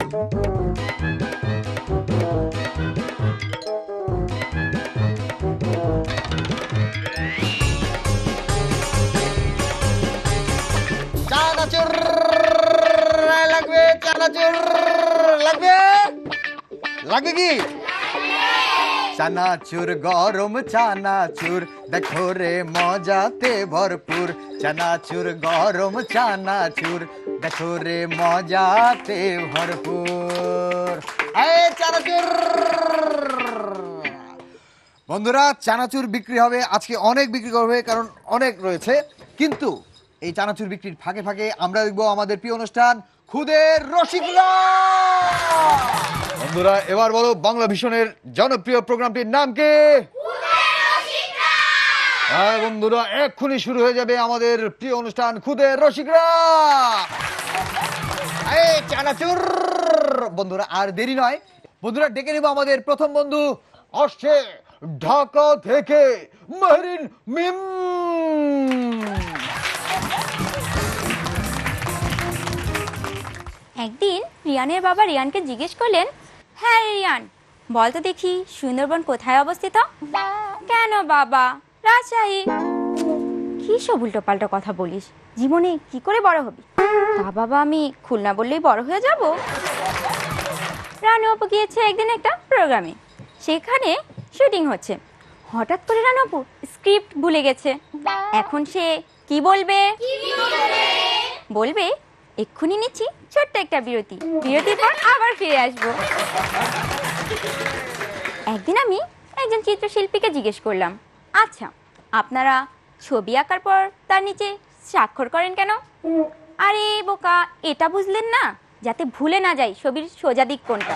চানাচুর লাগবে, চানাচুর লাগবে, লাগবে কি? চানাচুর গরম চানাচুর দেখো রে মজাতে ভরপুর। চানাচুর গরম চানাচুর দেখো রে মজাতে ভরপুর। এই চানাচুর বন্ধুরা, চানাচুর বিক্রি হবে আজকে, অনেক বিক্রি করবে কারণ অনেক রয়েছে। কিন্তু এই চানাচুর বিক্রির ফাঁকে ফাঁকে আমরা দেখবো আমাদের প্রিয় অনুষ্ঠান খুদের রসিকরা। বন্ধুরা এবার বলো বাংলা ভিশনের জনপ্রিয় প্রোগ্রামটির নাম কি? হ্যাঁ বন্ধুরা, এক্ষুনি শুরু হয়ে যাবে আমাদের প্রিয় অনুষ্ঠান খুদের রসিকরা। এই চানাচুর বন্ধুরা, আর দেরি নয় বন্ধুরা, ডেকে নেব আমাদের প্রথম বন্ধু। আসছে ঢাকা থেকে মেহরিন মিম। একদিন রিয়ানের বাবা রিয়ানকে জিজ্ঞেস করলেন, হ্যাঁ রিয়ান বল তো দেখি সুন্দরবন কোথায় অবস্থিত? কেন বাবা? রাজশাহী। কি সব উল্টো পাল্টা কথা বলিস, জীবনে কি করে বড় হবি? তা বাবা আমি খুলনা বললেই বড় হয়ে যাব? রানু আপু গিয়েছে একদিন একটা প্রোগ্রামে, সেখানে শুটিং হচ্ছে। হঠাৎ করে রানু আপু স্ক্রিপ্ট ভুলে গেছে। এখন সে কি বলবে? বলবে এক্ষুনি নিচ্ছি ছোট্ট একটা বিরতি, বিরতির পর আবার ফিরে আসবো। একদিন আমি একজন চিত্রশিল্পীকে জিজ্ঞেস করলাম, আচ্ছা আপনারা ছবি আঁকার পর তার নিচে স্বাক্ষর করেন কেন? আরে বোকা, এটা বুঝলেন না, যাতে ভুলে না যাই ছবির সোজা দিক কোনটা।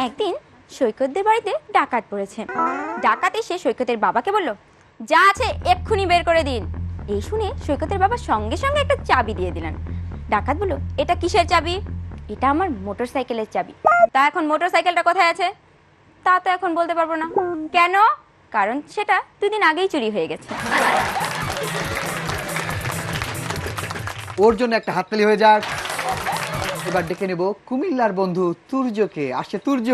একদিন সৈকতদের বাড়িতে ডাকাত পড়েছে। ডাকাত এসে সৈকতের বাবাকে বলল, যা আছে এক্ষুনি বের করে দিন। এই শুনে সৈকতের বাবা সঙ্গে সঙ্গে একটা চাবি দিয়ে দিলেন। ডাকাত বলল, এটা কিসের চাবি? এটা আমার মোটরসাইকেলের চাবি। তা এখন মোটরসাইকেলটা কোথায় আছে? তা তো এখন বলতে পারবো না। কেন? কারণ সেটা 2 দিন আগেই চুরি হয়ে গেছে। ওর জন্য একটা হাততালি হয়ে যাক। এবার ডেকে নেব কুমিল্লার বন্ধু তুর্যকে। আসছে তুর্য।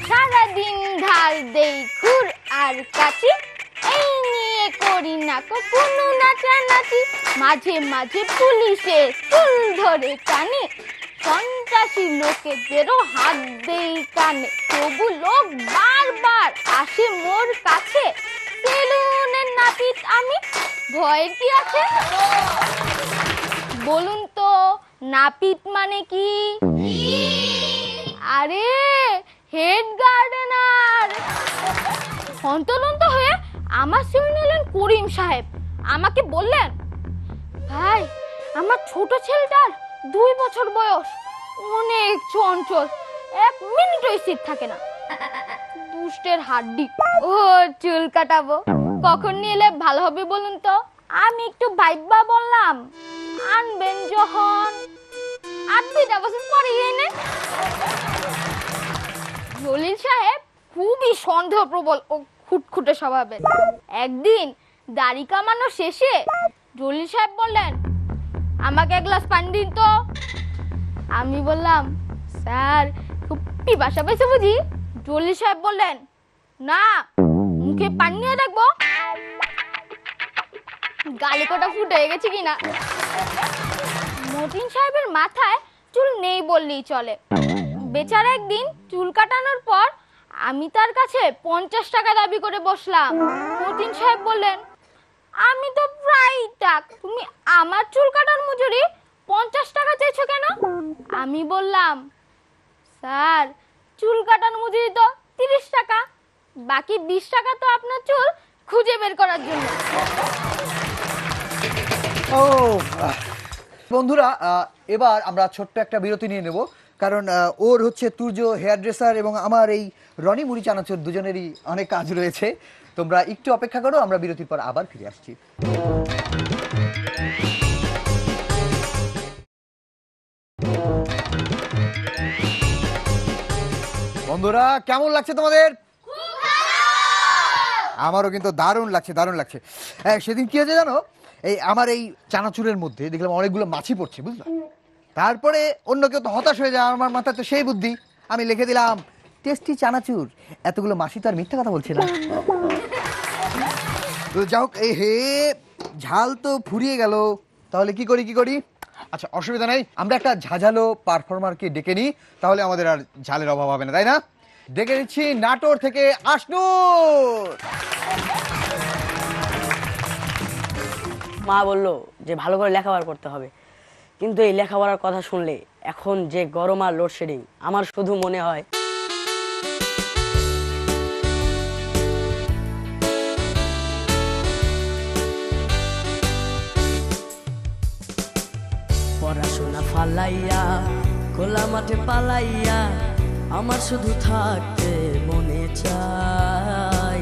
সারাদিন ঢাল দেই খুর আর কাচি, এই নিয়ে করি না কোনো নাচানাচি। মাঝে মাঝে পুলিশে চুল ধরে টানি, সন্ত্রাসী লোকেদেরও হাত দেই কানে। তবু লোক বারবার আসে মোর কাছে, সেলুনের নাপিত আমি, ভয়ের কি আছে? বলুন তো নাপিত মানে কি? আরে হেড গার্ডেনার। হন্তদন্ত হয়ে আমার সামনে এলেন করিম সাহেব। আমাকে বললেন, ভাই আমার ছোট ছেলেটার 2 বছর বয়স, অনেক চঞ্চল, 1 মিনিটও স্থির থাকে না, দুষ্টের হাড্ডি। ও চুল কাটাবো, কখন নিয়ে এলে ভালো হবে বলুন তো? আমি একটু ভাইবা বললাম, আনবেন যখন 8-2 বছর পরে এনে। জলিল সাহেব খুবই সন্দেহপ্রবল ও খুঁটখুঁটে স্বভাবের। একদিন দাড়ি কামানো শেষে জলিল সাহেব বললেন, আমাকে 1 গ্লাস পানি দিন তো। আমি বললাম, স্যার খুব পিপাসা পেয়েছে বুঝি? জলিল সাহেব বললেন, না মুখে পানি নিয়ে রাখবো, গালি কটা ফুটে গেছে কিনা। মতিন সাহেবের মাথায় চুল নেই বললেই চলে। বেচারা একদিন চুল কাটানোর পর আমি তার কাছে 50 টাকা দাবি করে বসলাম। মতিন সাহেব বললেন, আমি তো প্রায় টাক, তুমি আমার চুল কাটার মজুরি 50 টাকা চাইছো কেন? আমি বললাম, স্যার চুল কাটার মজুরি তো 30 টাকা, বাকি 20 টাকা তো আপনার চুল খুঁজে বের করার জন্য। ও বন্ধুরা, এবার আমরা ছোট্ট একটা বিরতি নিয়ে নেব, কারণ ওর হচ্ছে তুর্য হেয়ার ড্রেসার এবং আমার এই রনি মুড়ি চানাচুর দুজনেরই অনেক কাজ রয়েছে। তোমরা একটু অপেক্ষা করো, আমরা বিরতির পর আবার ফিরে আসছি। বন্ধুরা কেমন লাগছে তোমাদের? আমারও কিন্তু দারুণ লাগছে, দারুণ লাগছে। সেদিন কি হয়েছে জানো, এই আমার এই চানাচুরের মধ্যে দেখলাম অনেকগুলো মাছি পড়ছে, বুঝলা? তারপরে অন্য কেউ তো হতাশ হয়ে যায়, আমার মাথায় তো সেই বুদ্ধি, আমি লিখে দিলাম টেস্টি চানাচুর। এতগুলো মাছি তো আর মিথ্যা কথা বলছে না। তো যাই হোক, এই হে ঝাল তো ফুরিয়ে গেল, তাহলে কি করি? আচ্ছা অসুবিধা নাই, আমরা একটা ঝাঝালো পারফর্মারকে ডেকে নিই, তাহলে আমাদের আর ঝালের অভাব হবে না, তাই না? ডেকে নিচ্ছি নাটোর থেকে আশনুর। মা বললো যে ভালো করে লেখাপড়া করতে হবে, কিন্তু এই লেখাপড়ার কথা শুনলে এখন যে গরম আর লোডশেডিং, আমার শুধু মনে হয় পড়াশোনা ফালাইয়া খোলা মাঠে পালাইয়া আমার শুধু থাকতে মনে চায়।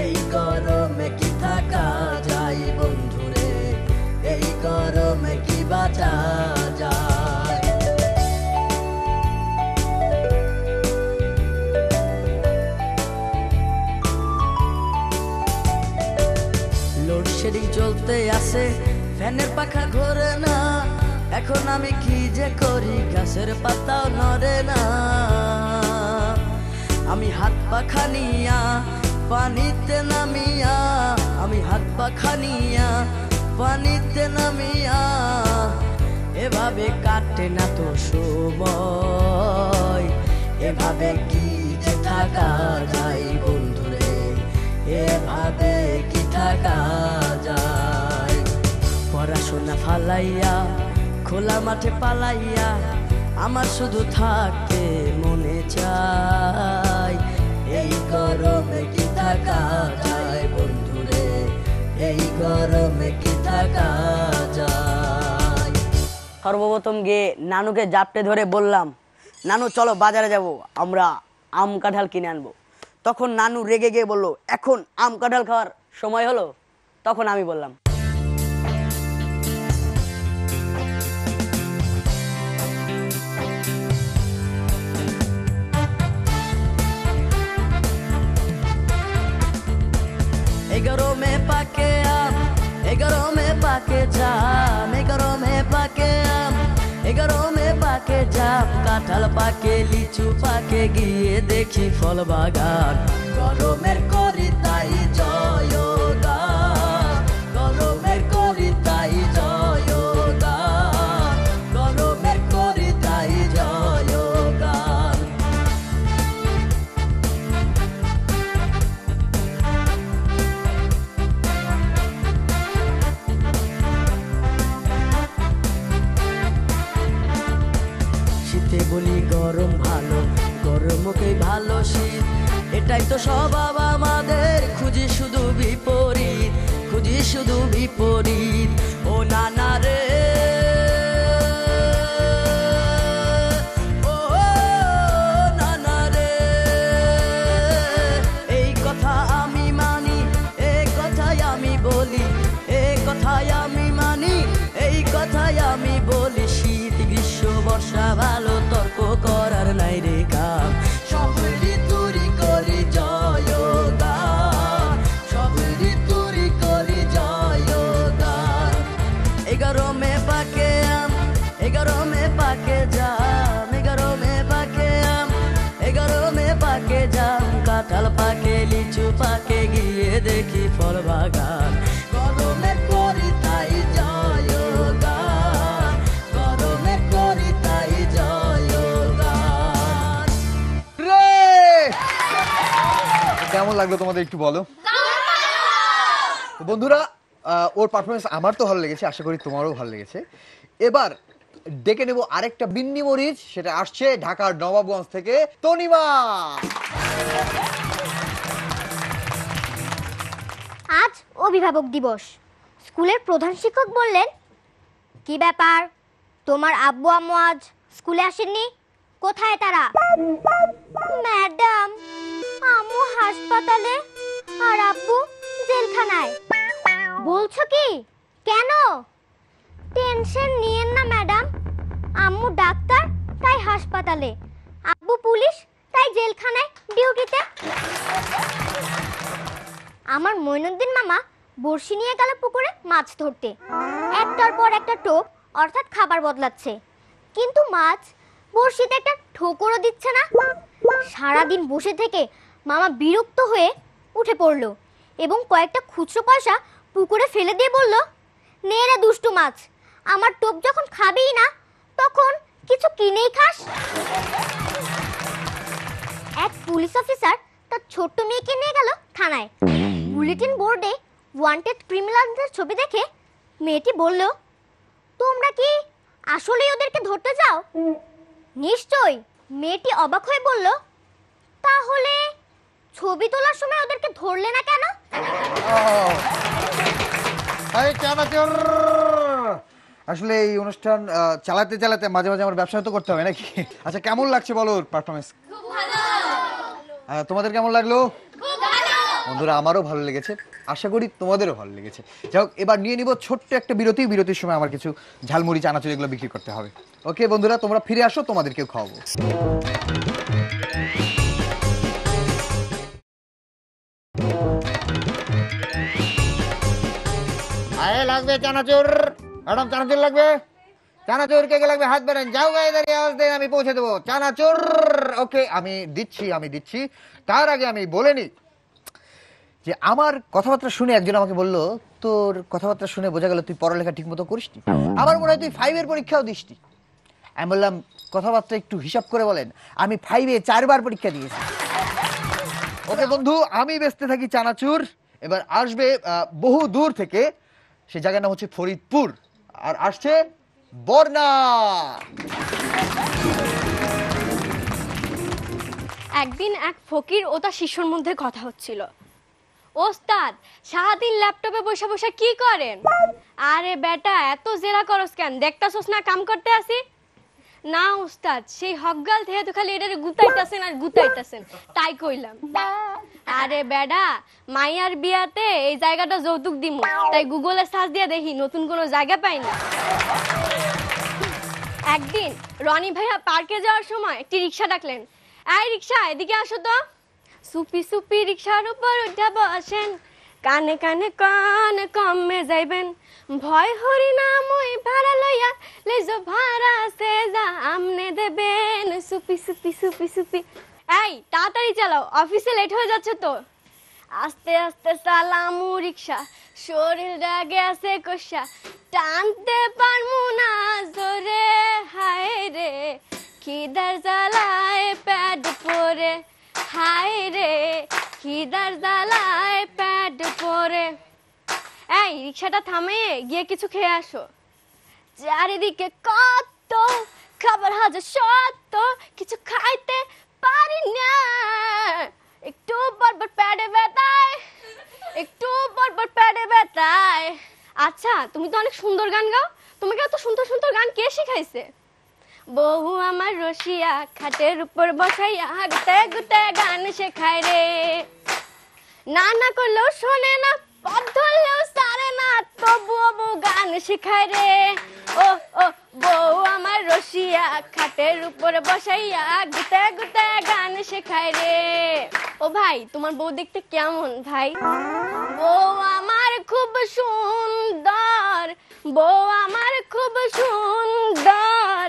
এই গরমে কি থাকা যায় বন্ধুরে, এই গরমে কি বাঁচা যায়। লোডশেডিং চলতে আছে, ফ্যানের পাখা ঘোরে না, এখন আমি কি যে করি, গাছের পাতাও নড়ে না। আমি হাত পাখা নিয়া পানিতে নামিয়া, আমি হাত পাখা নিয়া পানিতে নামিয়া, এভাবে কাটে না তো সময়, এভাবে কি যে থাকা যায় বন্ধুরে, এভাবে কি থাকা যায়। পড়াশোনা ফালাইয়া খোলা মাঠে পালাইয়া আমার শুধু থাকতে মনে চায়। এই গরমে কি থাকা যায় বন্ধুরে, এই গরমে কি থাকা যায়। সর্বপ্রথম গিয়ে নানুকে জাপটে ধরে বললাম, নানু চলো বাজারে যাব, আমরা আম কাঁঠাল কিনে আনবো। তখন নানু রেগে গিয়ে বললো, এখন আম কাঁঠাল খাওয়ার সময় হলো? তখন আমি বললাম, एगारो में पाके आम, एगारो में पाके जाम, एगारो में पाके आम, एगारो में पाके जाम, काঁঠাল पाके লিচু पाके গিয়ে দেখি ফল বাগান। গরমের করি তাই জয়গান, গরমের করি তাই জয়গান, গরমের করি তাই জয়গান। শীতে বলি গরম ভালো, গরমকে ভালো শীত, এটাই তো স্বভাব আমাদের, খুঁজি শুধু বিপরীত, খুঁজি শুধু বিপরীত। ও নানা রে, ও নানা রে, এই কথা আমি মানি, এই কথাই আমি বলি, এই কথাই আমি মানি, এই কথাই আমি বলি। শীত গ্রীষ্ম বর্ষা ভালো, তর্ক করার নাই রে কাম, সব ঋতুরই করি জয়গান, সব ঋতুরই করি জয়গান। এগারো মে পাকে আম, এগারো মে পাকে জাম, এগারো মে পাকে আম, এগারো মে পাকে জাম, কাঁঠাল পাকে লিচু পাকে গিয়ে দেখি ফল বাগান। গরমে করি তাই জয়গান, গরমে করি তাই জয়গান। রে! কেমন লাগলো তোমাদের একটু বলো তো বন্ধুরা। ওর পারফরমেন্স আমার তো ভালো লেগেছে, আশা করি তোমারও ভালো লেগেছে। এবার ডেকে নেব আরেকটা বিন্নি মরিচ, সেটা আসছে ঢাকার নবাবগঞ্জ থেকে তনিমা। আজ অভিভাবক দিবস, স্কুলের প্রধান শিক্ষক বললেন, কি ব্যাপার তোমার আব্বু আম্মু আজ স্কুলে আসেননি, কোথায় তারা? ম্যাডাম, আম্মু হাসপাতালে আর আব্বু জেলখানায়। বলছো কি? কেন? টেনশন নিয়েন না ম্যাডাম, আম্মু ডাক্তার তাই হাসপাতালে, আব্বু পুলিশ তাই জেলখানায় ডিউটিতে। আমার মইনুদ্দিন মামা বড়শি নিয়ে গেল পুকুরে মাছ ধরতে। একটার পর একটা টোপ অর্থাৎ খাবার বদলাচ্ছে, কিন্তু মাছ বড়শিতে একটা ঠোকরও দিচ্ছে না। সারাদিন বসে থেকে মামা বিরক্ত হয়ে উঠে পড়লো এবং কয়েকটা খুচরো পয়সা পুকুরে ফেলে দিয়ে বলল, নে রে দুষ্টু মাছ, আমার টোপ যখন খাবেই না তখন কিছু কিনেই খাস। এক পুলিশ অফিসার তার ছোট্ট মেয়েকে নিয়ে গেল থানায়। বুলেটিন বোর্ডে ওয়ান্টেড ক্রিমিনালদের ছবি দেখে মেয়েটি বলল, তোমরা কি আসলেই ওদেরকে ধরতে যাও? নিশ্চয়ই। মেয়েটি অবাক হয়ে বলল, তাহলে ছবি তোলার সময় ওদেরকে ধরলে না কেন? আসলে এই অনুষ্ঠান চালাতে চালাতে মাঝে মাঝে আমার ব্যবসা তো করতে হবে নাকি? আচ্ছা, কেমন লাগছে বলো পারফরমেন্স? তোমাদের কেমন লাগলো? বন্ধুরা, আমারও ভালো লেগেছে, আশা করি তোমাদেরও ভালো লেগেছে। যাই হোক, এবার নিয়ে নিব ছোট্ট একটা বিরতি। বিরতির সময় আমার কিছু ঝালমুড়ি, চানাচুর এগুলো বিক্রি করতে হবে। ওকে বন্ধুরা, তোমরা ফিরে আসো, তোমাদেরকেও খাওয়াবো। আয়ে লাগবে চানাচুর, ম্যাডাম চানাচুর লাগবে। চানাচুর কে কে লাগবে হাত বেরেন, যাও গায়ে দাঁড়িয়ে আওয়াজ দেন, আমি পৌঁছে দেবো চানাচুর। ওকে, আমি দিচ্ছি। তার আগে আমি বলে নি যে আমার কথাবার্তা শুনে একজন আমাকে বলল, তোর কথাবার্তা শুনে বোঝা গেল তুই পড়ালেখা ঠিক মতো করিসনি, আমার মনে হয় তুই 5-এর পরীক্ষাও দিসনি। আমি বললাম, কথাবার্তা একটু হিসাব করে বলেন, আমি 5-এ 4 বার পরীক্ষা দিয়েছি। ওকে বন্ধু, আমি বেচতে থাকি চানাচুর। এবার আসবে বহু দূর থেকে, সে জায়গার নাম হচ্ছে ফরিদপুর, আর আসছে বর্ণা। একদিন এক ফকির ও তার শিষ্যর মধ্যে কথা হচ্ছিল। ওস্তাদ, সারাদিন ল্যাপটপে বসে বসে কি করেন? আরে বেটা, এত জেরা করস কেন? দেখতাছস না কাম করতে আসি? না ওস্তাদ, সেই হকগাল থেকে তো খালি এটারে গুতাইতাছেন আর গুতাইতাছেন, তাই কইলাম। আরে বেডা, মাইয়ার বিয়াতে এই জায়গাটা যৌতুক দিমু, তাই গুগলে সার্চ দিয়ে দেখি নতুন কোনো জায়গা পাইনি। একদিন রনি ভাইয়া পার্কে যাওয়ার সময় একটি রিক্সা ডাকলেন, এই রিক্সা এদিকে আসো তো। সুপি সুপি রিক্সার উপর উঠা বসেন, কানে কানে কান কমে যাইবেন, ভয় হরি নাম ওই ভাড়া লইয়া লেজো ভাড়া সে যা আমনে দেবেন, সুপি সুপি সুপি সুপি। এই তাড়াতাড়ি চালাও, অফিসে লেট হয়ে যাচ্ছে তো। আস্তে আস্তে চালামু রিক্সা, শরীরটা গেছে কষা, টানতে পারমু না জোরে, হায় রে খিদার জ্বালায় পেট পরে, হায় রে খিদার জ্বালায় পেট পরে। এই রিক্সাটা থামিয়ে গিয়ে কিছু খেয়ে আসো। চারিদিকে কত খাবার হাজার শত, কিছু খাইতে পারি না, একটু পরপর পেটে ব্যথায়, একটু পরপর পেটে ব্যথায়। আচ্ছা, তুমি তো অনেক সুন্দর গান গাও, তোমাকে এত সুন্দর সুন্দর গান কে শিখাইছে? বহু আমার রসিয়া খাটের উপর বসাইয়া গুতে গুতে গান শেখায় রে, না না করলেও শোনে না, পথ ধরলেও সারে না, তবুও বউ গান শেখায় রে। ও ও বউ আমার রসিয়া খাটের উপর বসাইয়া গুতে গুতে গান শেখায় রে। ও ভাই, তোমার বউ দেখতে কেমন ভাই? বউ আমার খুব সুন্দর, বউ আমার খুব সুন্দর,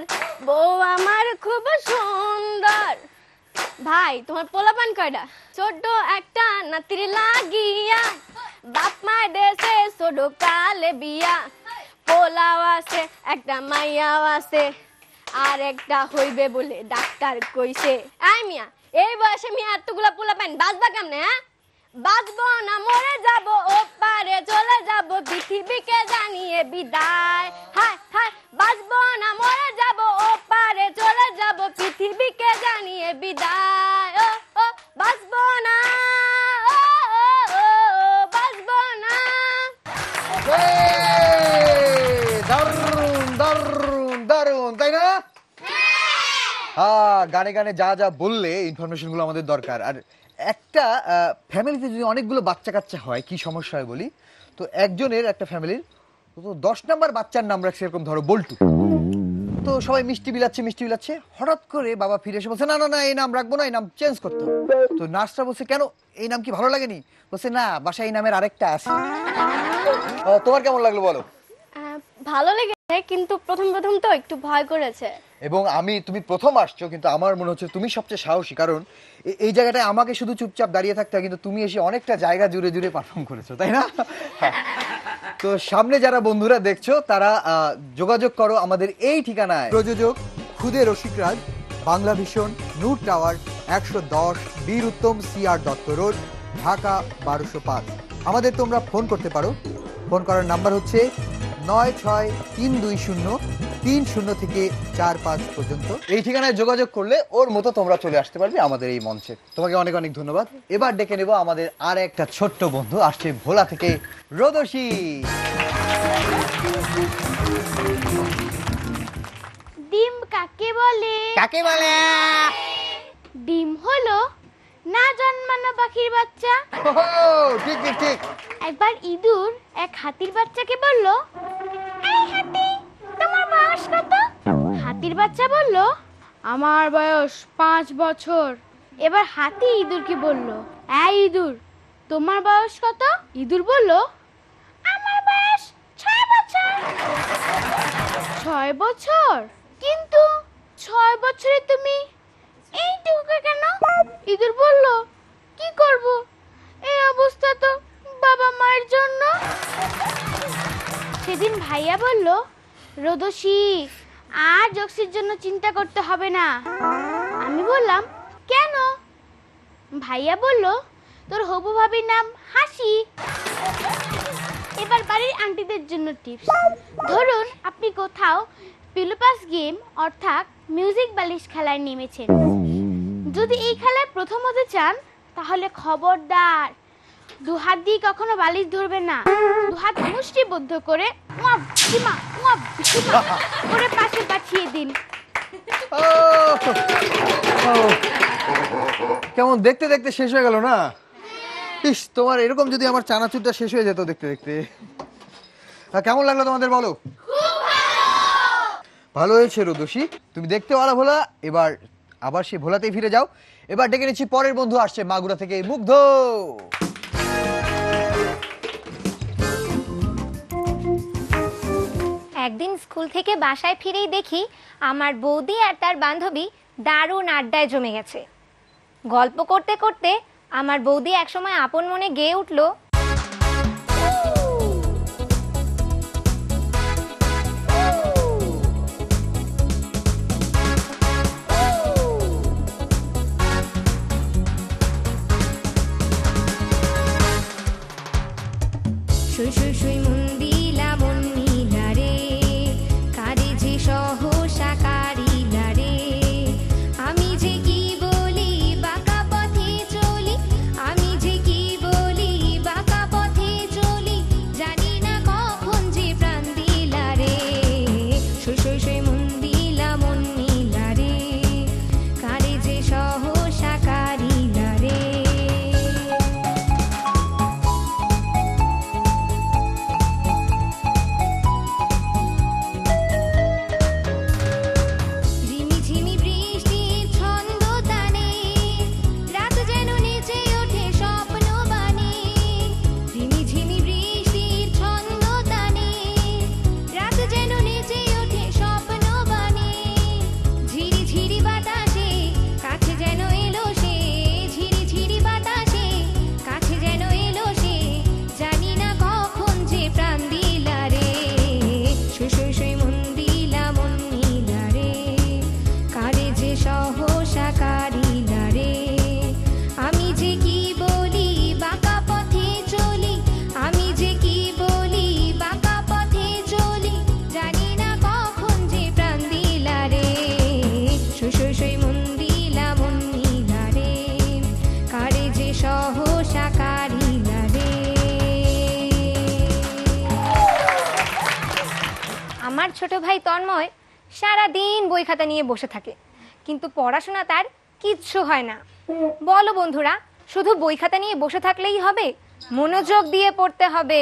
বউ আমার খুব সুন্দর। ভাই, তোমার পোলাপান কয়টা? ছোট একটা নাতির লাগিয়া, বাপ মায় দেশে ছোট কালে বিয়া, পোলাও আছে একটা মাইয়াও আছে, আর একটা হইবে বলে ডাক্তার কইছে। আই মিয়া, এই বয়সে মিয়া এতগুলা পোলাপান বাঁচবা কেমনে? হ্যাঁ, বাঁচবো না মরে যাব, ওপারে চলে যাব, পৃথিবীকে জানিয়ে বিদায়। হায় হায়, বাঁচবো না মরে যাব, ওপারে চলে যাব, পৃথিবীকে জানিয়ে বিদায়। ও ও বাঁচবো না, ও ও ও বাঁচবো না। দারুণ দারুণ দারুণ, তাই না? হ্যাঁ, গানে গানে যা যা বললে ইনফরমেশন গুলো আমাদের দরকার। আর একটা ফ্যামিলিতে যদি অনেকগুলো বাচ্চা কাচ্চা হয় কি সমস্যা হয় বলি তো, একজনের একটা ফ্যামিলির 10 নম্বর বাচ্চার নাম রাখছে এরকম, ধরো বল্টু। তো সবাই মিষ্টি বিলাচ্ছে, হঠাৎ করে বাবা ফিরে এসে বলছে না না না এই নাম রাখবো না, এই নাম চেঞ্জ করতে হবে। তো নার্সরা বলছে কেন, এই নাম কি ভালো লাগেনি? বলছে না, বাসায় এই নামের আরেকটা আছে। তোমার কেমন লাগলো বলো? ভালো লেগেছে, কিন্তু প্রথম প্রথম তো একটু ভয় করেছে। এবং তুমি প্রথম আসছো, কিন্তু আমার মনে হচ্ছে তুমি সবচেয়ে সাহসী, কারণ এই জায়গাটায় আমাকে শুধু চুপচাপ দাঁড়িয়ে থাকতে হয়, কিন্তু তুমি এসে অনেকটা জায়গা জুড়ে জুড়ে পারফর্ম করেছো, তাই না? তো সামনে যারা বন্ধুরা দেখছো তারা যোগাযোগ করো আমাদের এই ঠিকানায়। প্রযোজক খুদে রসিকরাজ, বাংলা ভীষণ, নূর টাওয়ার, 110 বীর উত্তম CR দত্ত রোড, ঢাকা 1205। আমাদের তোমরা ফোন করতে পারো। ফোন করার নাম্বার হচ্ছে 96-320-30 থেকে 45 পর্যন্ত। এই ঠিকানায় যোগাযোগ করলে ওর মতো তোমরা চলে আসতে পারবে আমাদের এই মঞ্চে। তোমাকে অনেক অনেক ধন্যবাদ। এবার ডেকে নেব আমাদের আর একটা ছোট্ট বন্ধু, আসছে ভোলা থেকে, রোদসী। ডিম কাকে বলে? কাকে বলে? ডিম হলো না জন্মানো পাখির বাচ্চা। ঠিক ঠিক ঠিক। একবার ইঁদুর এক হাতির বাচ্চাকে বলল, এই হাতি, তোমার বয়স কত? হাতির বাচ্চা বলল, আমার বয়স 5 বছর। এবার হাতি ইঁদুরকে বলল, এই ইঁদুর, তোমার বয়স কত? ইঁদুর বলল, আমার বয়স 6 বছর। 6 বছর? কিন্তু 6 বছরে তুমি এইটুকু কেন? ইঁদুর বলল, কি করব, এই অবস্থা তো বাবা মায়ের জন্য। সেদিন ভাইয়া বলল, রোদসী, আর জক্সির জন্য চিন্তা করতে হবে না। আমি বললাম, কেন? ভাইয়া বলল, তোর হবু ভাবির নাম হাসি। এবার বাড়ির আন্টিদের জন্য টিপস। ধরুন আপনি কোথাও পিলোপাস গেম অর্থাৎ মিউজিক বালিশ খেলায় নেমেছেন। যদি এই খেলায় প্রথম হতে চান, তাহলে খবরদার দুহাত দিয়ে কখনো বালিশ ধরবেন না। দুহাত মুষ্টিবদ্ধ করে করে পাশে পাঠিয়ে দিন। কেমন দেখতে দেখতে শেষ হয়ে গেল না? ইস, তোমার এরকম যদি আমার চানাচুরটা শেষ হয়ে যেত দেখতে দেখতে। কেমন লাগলো তোমাদের বলো? ভালো হয়েছে রোদসী, তুমি দেখতে ভালো ভোলা। এবার আবার সেই ভোলাতেই ফিরে যাও। এবার ডেকে নিচ্ছি পরের বন্ধু, আসছে মাগুরা থেকে মুগ্ধ। একদিন স্কুল থেকে বাসায় ফিরেই দেখি আমার বৌদি আর তার বান্ধবী দারুণ আড্ডায় জমে গেছে। গল্প করতে করতে আমার বৌদি একসময় আপন মনে গেয়ে উঠল, শুই শুই শুই মন দিলা মন নীলা রে, কারে যে সহসা কারিলা রে। আমি যে কি বলি বাঁকা পথে চলি, আমি যে কি বলি বাঁকা পথে চলি, জানি না কখন যে প্রাণ দিলা রে। শুই শুই শুই মন দিলা মন নীলা রে, কারে যে সহসা কারিলা রে। ঝিমিঝিমি বৃষ্টির ছন্দ তানে, রাত যেন নেচে ওঠে স্বপ্ন বানে। ঝিমিঝিমি বৃষ্টির ছন্দ তানে, রাত যেন নেচে ওঠে স্বপ্ন বানে। ঝিরি ঝিরি বাতাসে কাছে যেন এলো সে, ঝিরি ঝিরি বাতাসে কাছে যেন এলো সে, জানি না কখন যে প্রাণ দিলা রে। শুই শুই শুই মন দিলা মন নীলা রে, কারে যে সহসা কারিলা রে। আমি যে কি বলি বাঁকা পথে চলি, আমি যে কি বলি বাঁকা পথে চলি, জানি না কখন যে প্রাণ দিলা রে। শুই শুই শুই মন দিলা মন নীলা রে, কারে যে সহসা কারিলা রে। আমার ছোট ভাই তন্ময় সারাদিন বই খাতা নিয়ে বসে থাকে, কিন্তু পড়াশোনা তার কিচ্ছু হয় না। বলো বন্ধুরা, শুধু বই খাতা নিয়ে বসে থাকলেই হবে? মনোযোগ দিয়ে পড়তে হবে।